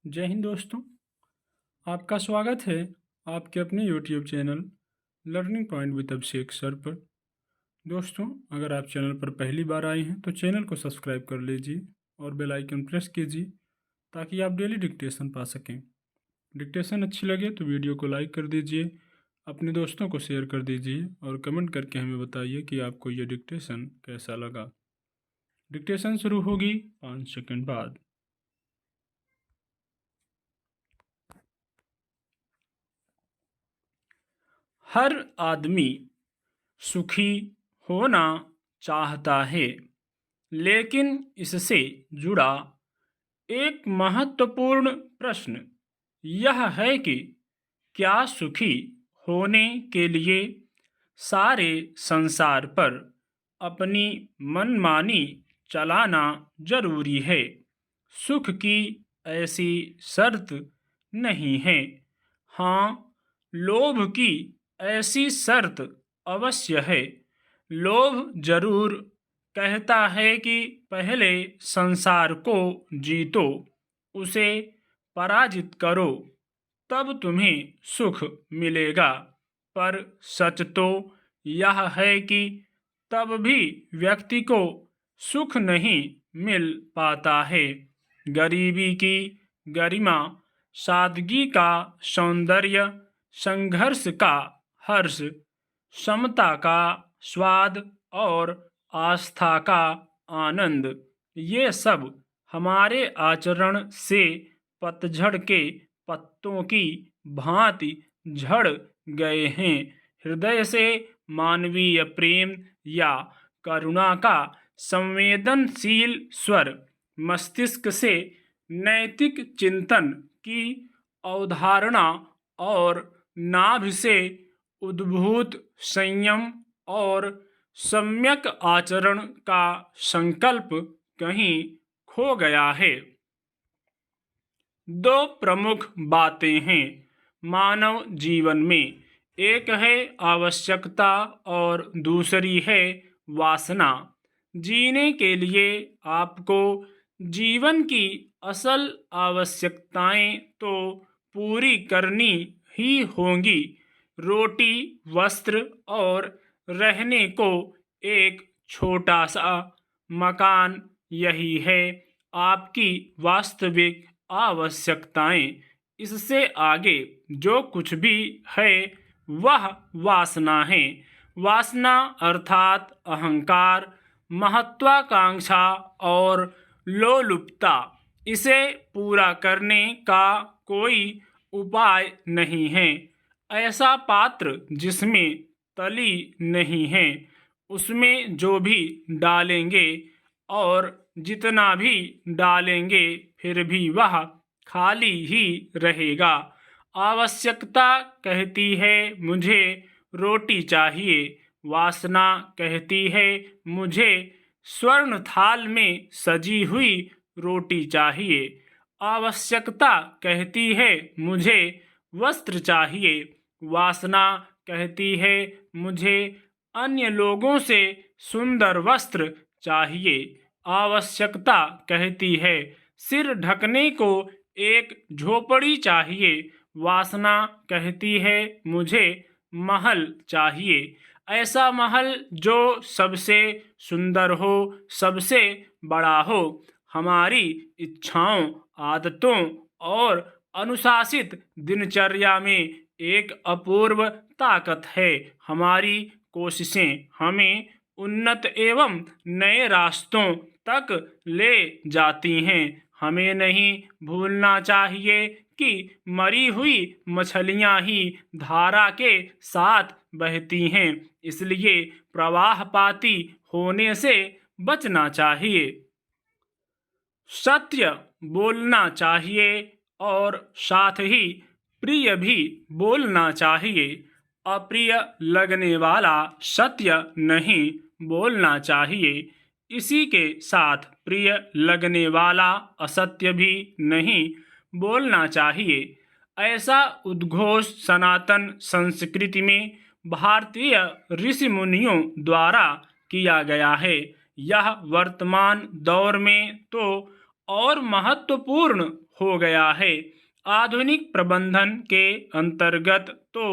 जय हिंद दोस्तों। आपका स्वागत है आपके अपने YouTube channel learning point with Abhishek sir पर। दोस्तों, अगर आप चैनल पर पहली बार आए हैं तो चैनल को सब्सक्राइब कर लीजिए और बेल आइकन प्रेस कीजिए ताकि आप डेली डिक्टेशन पा सकें। डिक्टेशन अच्छी लगे तो वीडियो को लाइक कर दीजिए, अपने दोस्तों को शेयर कर दीजिए और कमेंट करके हमें बताइए कि आपको ये डिक्टेशन कैसा लगा। डिक्टेशन शुरू होगी 5 सेकंड बाद। हर आदमी सुखी होना चाहता है, लेकिन इससे जुड़ा एक महत्वपूर्ण प्रश्न यह है कि क्या सुखी होने के लिए सारे संसार पर अपनी मनमानी चलाना जरूरी है? सुख की ऐसी शर्त नहीं है। हाँ, लोभ की ऐसी शर्त अवश्य है। लोभ जरूर कहता है कि पहले संसार को जीतो, उसे पराजित करो, तब तुम्हें सुख मिलेगा। पर सच तो यह है कि तब भी व्यक्ति को सुख नहीं मिल पाता है। गरीबी की गरिमा, सादगी का सौंदर्य, संघर्ष का हर्ष, समता का स्वाद और आस्था का आनंद, ये सब हमारे आचरण से पतझड़ के पत्तों की भांति झड़ गए हैं। हृदय से मानवीय प्रेम या करुणा का संवेदनशील स्वर, मस्तिष्क से नैतिक चिंतन की अवधारणा और नाभि से उद्भूत संयम और सम्यक आचरण का संकल्प कहीं खो गया है। दो प्रमुख बातें हैं मानव जीवन में, एक है आवश्यकता और दूसरी है वासना। जीने के लिए आपको जीवन की असल आवश्यकताएं तो पूरी करनी ही होंगी। रोटी, वस्त्र और रहने को एक छोटा सा मकान, यही है आपकी वास्तविक आवश्यकताएं। इससे आगे जो कुछ भी है वह वासना है। वासना अर्थात अहंकार, महत्वाकांक्षा और लोलुपता। इसे पूरा करने का कोई उपाय नहीं है। ऐसा पात्र जिसमें तली नहीं है, उसमें जो भी डालेंगे और जितना भी डालेंगे फिर भी वह खाली ही रहेगा। आवश्यकता कहती है मुझे रोटी चाहिए, वासना कहती है मुझे स्वर्ण थाल में सजी हुई रोटी चाहिए। आवश्यकता कहती है मुझे वस्त्र चाहिए, वासना कहती है मुझे अन्य लोगों से सुंदर वस्त्र चाहिए। आवश्यकता कहती है सिर ढकने को एक झोपड़ी चाहिए, वासना कहती है मुझे महल चाहिए। ऐसा महल जो सबसे सुंदर हो, सबसे बड़ा हो। हमारी इच्छाओं, आदतों और अनुशासित दिनचर्या में एक अपूर्व ताकत है। हमारी कोशिशें हमें उन्नत एवं नए रास्तों तक ले जाती हैं। हमें नहीं भूलना चाहिए कि मरी हुई मछलियां ही धारा के साथ बहती हैं, इसलिए प्रवाहपाती होने से बचना चाहिए। सत्य बोलना चाहिए और साथ ही प्रिय भी बोलना चाहिए। अप्रिय लगने वाला सत्य नहीं बोलना चाहिए, इसी के साथ प्रिय लगने वाला असत्य भी नहीं बोलना चाहिए। ऐसा उद्घोष सनातन संस्कृति में भारतीय ऋषि मुनियों द्वारा किया गया है। यह वर्तमान दौर में तो और महत्वपूर्ण हो गया है। आधुनिक प्रबंधन के अंतर्गत तो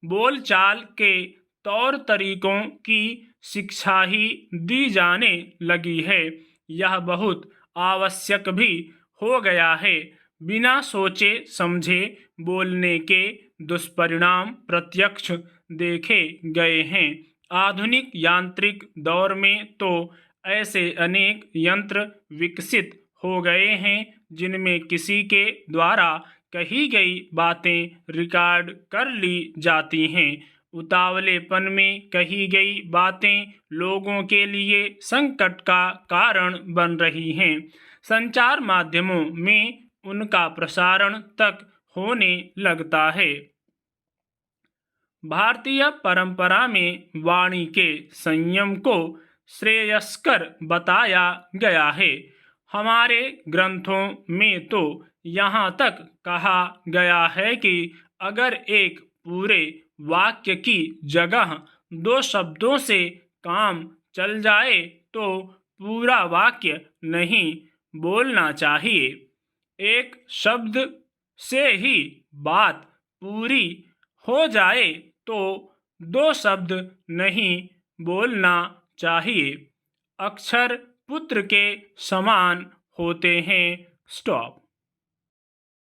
बोलचाल के तौर तरीकों की शिक्षा ही दी जाने लगी है। यह बहुत आवश्यक भी हो गया है। बिना सोचे समझे बोलने के दुष्परिणाम प्रत्यक्ष देखे गए हैं। आधुनिक यांत्रिक दौर में तो ऐसे अनेक यंत्र विकसित हो गए हैं जिनमें किसी के द्वारा कही गई बातें रिकॉर्ड कर ली जाती हैं। उतावलेपन में कही गई बातें लोगों के लिए संकट का कारण बन रही हैं। संचार माध्यमों में उनका प्रसारण तक होने लगता है। भारतीय परंपरा में वाणी के संयम को श्रेयस्कर बताया गया है। हमारे ग्रंथों में तो यहाँ तक कहा गया है कि अगर एक पूरे वाक्य की जगह 2 शब्दों से काम चल जाए तो पूरा वाक्य नहीं बोलना चाहिए। एक शब्द से ही बात पूरी हो जाए तो 2 शब्द नहीं बोलना चाहिए। अक्षर पुत्र के समान होते हैं। स्टॉप।